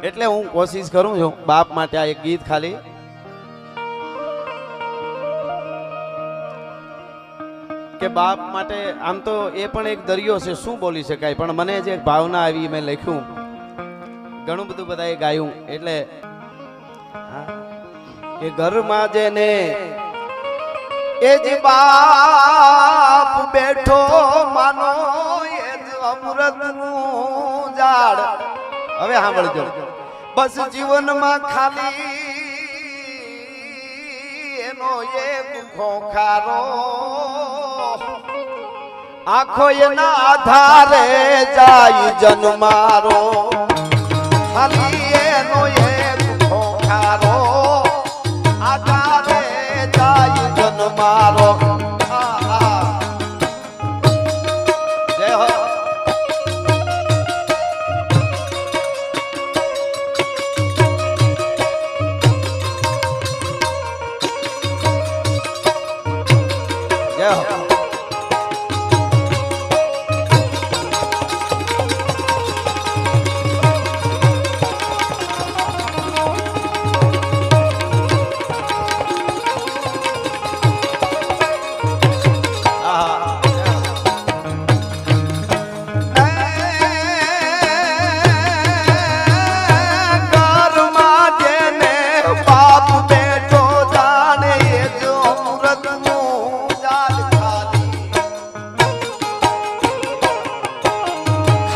એટલે હું કોશિશ કરું છું બાપ માટે આ એક ગીત ખાલી કે બાપ માટે આમ તો એ પણ એક દરિયો છે શું બોલી શકાય પણ મને જે ભાવના આવી મેં લખ્યું ઘણું બધું બધાએ ગાયું એટલે કે ઘરમાં જેને એ જ બાપ બેઠો માનો એ જ અમૃતનું ઝાડ હવે સાંભળજો બસ જીવનમાં ખાલી એનો એક ખોખારો આખો એના આધારે જાય જન્મારો ખાલી એનો એક ખોખારો આધારે જાય જન્મારો જય હો જય હો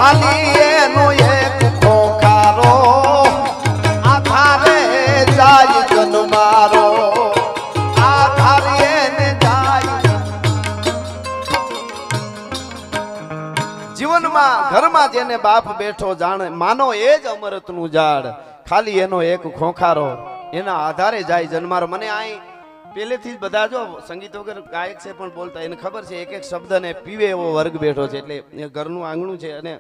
ખાલી એનો એક ખોખારો આધારે જાય જન્મારો આધારે એને જાય જીવનમાં ઘરમાં જેને બાપ બેઠો જાણે માનો એ જ અમૃતનું ઝાડ ખાલી એનો એક ખોખારો એના આધારે જાય જન્મારો મને અહીં પહેલેથી જ બધા જો સંગીત વગર ગાયક છે પણ બોલતા એને ખબર છે એક એક શબ્દને પીવે એવો વર્ગ બેઠો છે એટલે એ ઘરનું આંગણું છે અને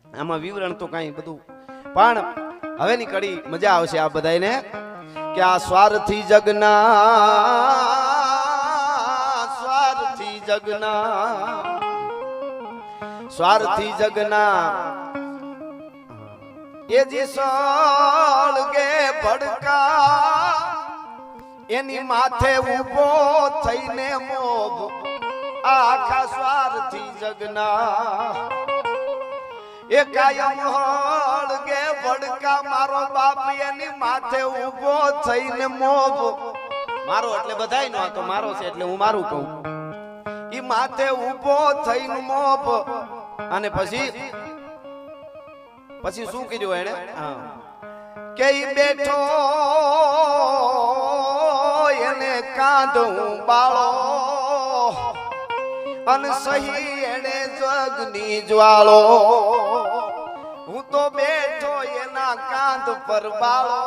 આમાં વિવરણ તો કાંઈ બધું પણ હવેની કડી મજા આવશે આ બધાને કે આ સ્વાર્થી જગના એ જી સળગે ભડકા એની માથે ઉભો થઈને મોભ આખા સ્વાર્થી જગના એ કાયમ હળગે ભડકા મારો બાપ એની માથે ઉભો થઈને મોભ મારો એટલે બધાય નો તો મારો છે એટલે હું મારું કહું ઈ માથે ઉભો થઈને મોભ અને પછી શું કીધું એને કે ઈ બેઠો એને કાંધું બાળો અને સહી એને જગની જ્વાળો હું તો બેઠો એના કાંધ પર બાળો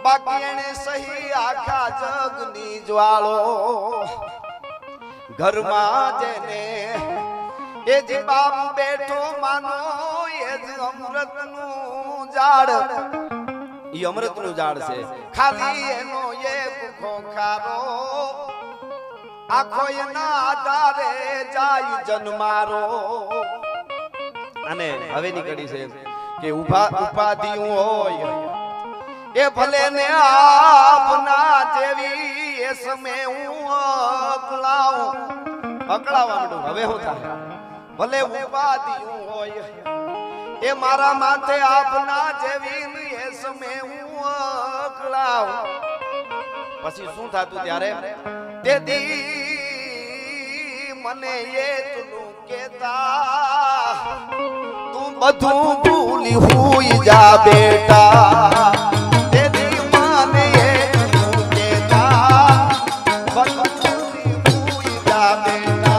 બાકી એને સહી આખા જગની જ્વાળો ઘરમાં જેને એ જ બાપ બેઠો માનો એ જ અમૃતનું ઝાડ ઈ અમૃતનું ઝાડ છે ખાલી એનો એક ખોખારો આખો એના આધારે જાય જન્મારો અને હવે નીકળી છે કે ઉપાધિ હોય એ ભલે ને આપના જેવી એ સમય હું અકળાવા માંડું હવે હું થાય ભલે ઉપાધિ હોય એ મારા માથે આપના જેવી એ સમય હું અકળાવ પછી શું થાતું ત્યારે તેથી મને એટલું કેતા તું બધું ભૂલી હુઈ જા બેટા તેથી મને એટલું કેતા બધું ભૂલી હુઈ જા બેટા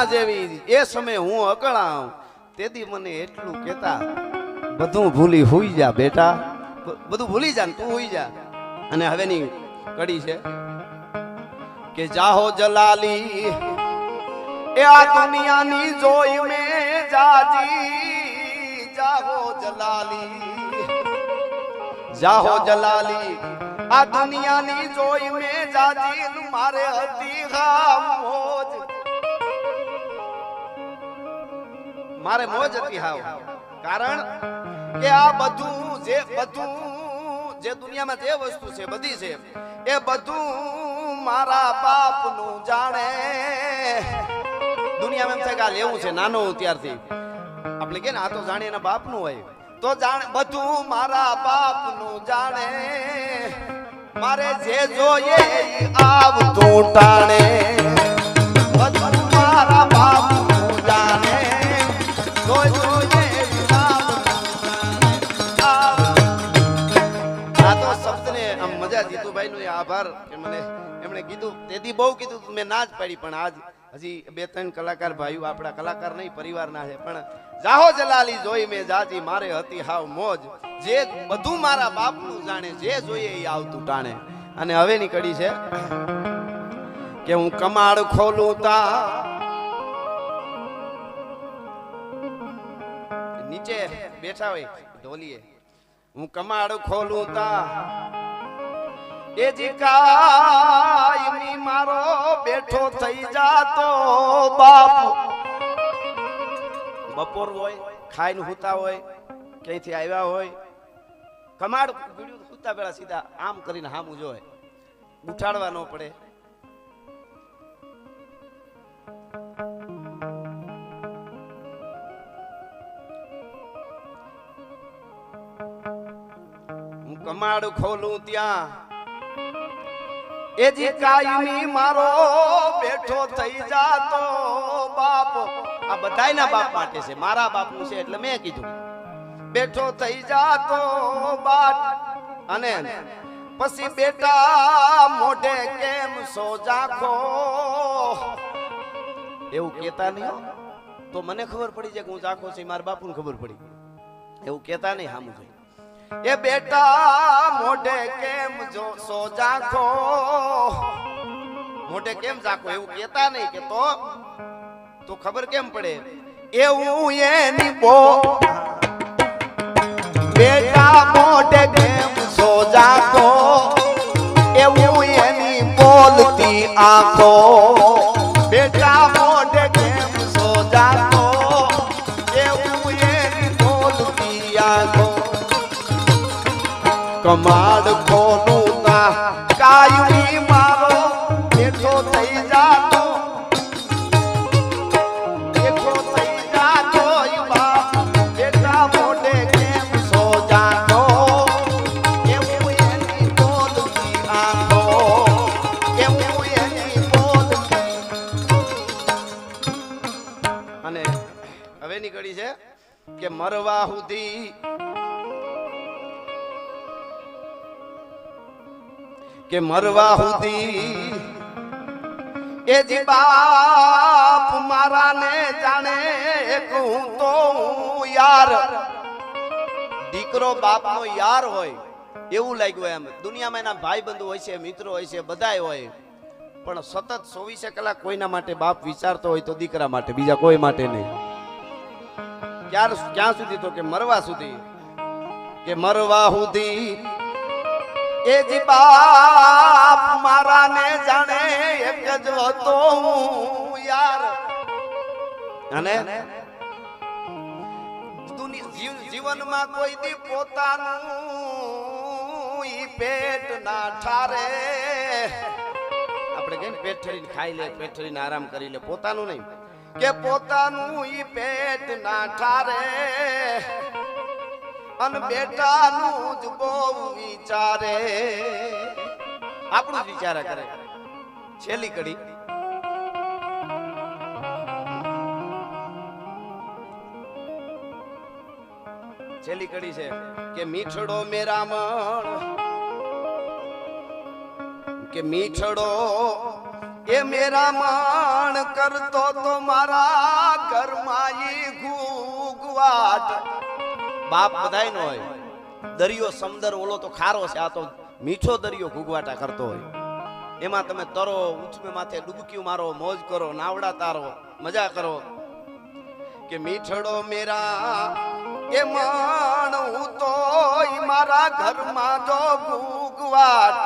જેવી એ સમય હું અકળાવ તેથી મને એટલું કહેતા બધું ભૂલી હોઈ જા બેટા, બધું ભૂલી જા ને તું હોઈ જા. અને હવેની કડી છે કે જાહો જલાલી એ આ દુનિયાની જોઈ મે જાજી, જાહો જલાલી, જાહો જલાલી આ દુનિયાની જોઈ મે જાજી, મારે હતી હા મોજ, મારે મોજ હતી હાવ. કારણ કે આ બધું જે દુનિયામાં જે વસ્તુ છે બધી છે એ બધું મારા બાપનું જાણે. દુનિયામાં એમ થાય કે આ લેવું છે નાનો હું ત્યારથી આપણે કે ને આ તો જાણે એના બાપનું હોય તો જાણે બધું મારા બાપનું જાણે, મારે જે જોઈએ આવતું ટાણે, બધું મારા બાપનું જાણે, જોઈએ આ તો શબ્દને આમ મજા. જીતુભાઈ નો આભાર કે મને એમણે કીધું, તેથી બહુ કીધું મેં ના જ પાડી, પણ આજ હજી 2-3 કલાકાર ભાઈઓ આપણા કલાકાર નહીં પરિવારના છે, પણ જાહો જલાલી જોઈ મેં જાજી, મારે હતી હાવ મોજ, જે બધું મારા બાપનું જાણે, જે જોઈએ એ આવતું ટાણે. અને હવેની કડી છે કે હું કમાડ ખોલું તા નીચે બેઠા હોય ઢોલીએ, હું કમાડ ખોલું તા એ જી કાયમી મારો બેઠો થઈ જાતો બાપ. બપોર હોય ખાઈને હુતા હોય ક્યાંયથી આવ્યા હોય, કમાડ હુતા પેલા સીધા આમ કરીને હામું જોય, ઉઠાડવા ન પડે. હું કમાડ ખોલું ત્યાં એ જી કાયમી મારો બેઠો થઈ જાતો બાપ. આ બધાયના બાપ માટે છે, મારા બાપનું છે એટલે મેં કીધું બેઠો થઈ જાતો બાપ. અને પછી બેટા મોઢે કેમ સો જાખો, એવું કેતા નહીં તો મને ખબર પડી જાય કે હું જાખો છું, મારા બાપુને ખબર પડી, એવું કેતા નહીં હામું જોઈ. એ બેટા મોઢે કેમ જો સો જાખો, મોઢે કેમ જાખો એવું કેતા નહીં કે તો ખબર કેમ પડે. એવું એની બો બેટા મોઢે કેમ સો જાખો, એવું એની બોલતી આંખો, બેટા મોઢે કેમ સો જાખો, એવું એની બોલતી આંખો. કમાડ ખોલું તા કાયમી મારો બેઠો થઈ જાતો, બેઠો થઈ જાતો બાપ, બેટા મોઢે કેમ સો જાતો, એવું એની બોલતી આંખો, એવું એની બોલતી. અને હવે નીકળી છે કે મરવા સુધી કે મરવા સુધી એ જી બાપ મારા ને જાણે, એક હું તો હું યાર. દીકરો બાપ નો યાર હોય એવું લાગ્યું એમ. દુનિયામાં એના ભાઈ બંધુ હોય છે, મિત્રો હોય છે, બધાય હોય, પણ સતત 24 કલાક કોઈના માટે બાપ વિચારતો હોય તો દીકરા માટે, બીજા કોઈ માટે નહીં. ક્યાં સુધી તો કે મરવા સુધી, કે મરવા સુધી એ જી બાપ મારા ને જાણે, એક જ હતો હું યાર. અને જીવનમાં કોઈ દી પોતાનું ઈ પેટ ના ઠારે. આપણે કહીએ પેટ ઠરીને ખાઈ લે, પેટ ઠરીને આરામ કરી લે, પોતાનું નહીં, કે પોતાનું ઈ પેટ ના ઠારે. અન બેટાનું જ બહુ વિચારે, આપણું જ વિચારા કરે. છેલ્લી કડી છે કે મીઠડો મેરામણ, કે મીઠડો એ મેરામણ કરતો તો મારા ઘરમાં ઈ ઘૂ ગુગવાટ બાપ બધાય નો હોય દરિયો સમદર ઓલો તો ખારો છે આ તો મીઠો દરિયો ગુગવાટા કરતો હોય એમાં તમે તરો ઉચમે માથે ડૂબકીઓ મારો મોજ કરો નાવડા તારો મજા કરો કે મીઠડો મેરા એ માણું તો મારા ઘરમાં જો ગુગવાટ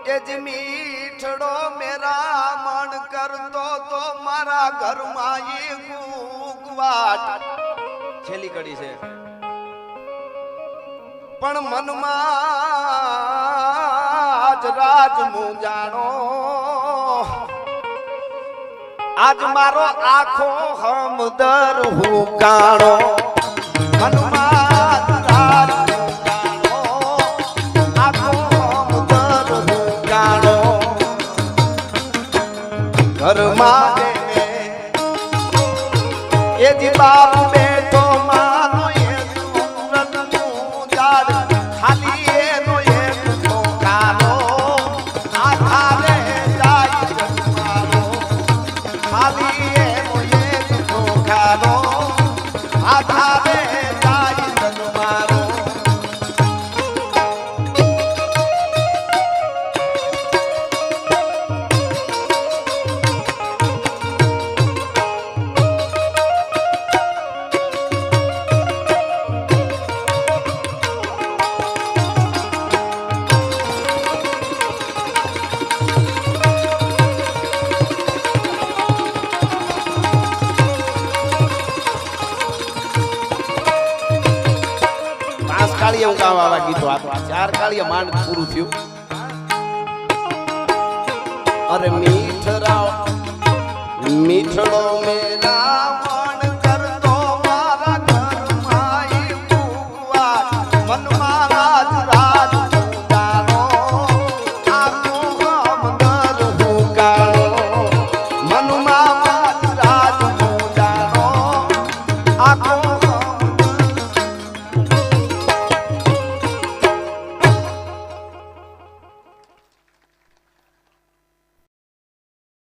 એ જ મીઠડો મેરા મન કરતો તો મારા ઘરમાં એ ગુગવાટ છેલ્લી કડી છે પણ મનમાં જ રાજ મુજાણો આજ મારો આખો હમદર હુકાણો મનમાં રાજ મુજાણો આખો હમદર હુકાણો ઘરમાં એ જી બાપ બેઠો માનો એ સુરતનું ઝાડ ખાલી એનો એક ઠોકારો આધારે જાય જન્મારો ખાલી એનો એક ઠોકારો આધારે જાય જન્મારો કાળીએ હું ગાવા વાળા ગીતો આ ચાર કાળીએ માંડ પૂરું થયું અરે મીઠરાવ મીઠડો મેરા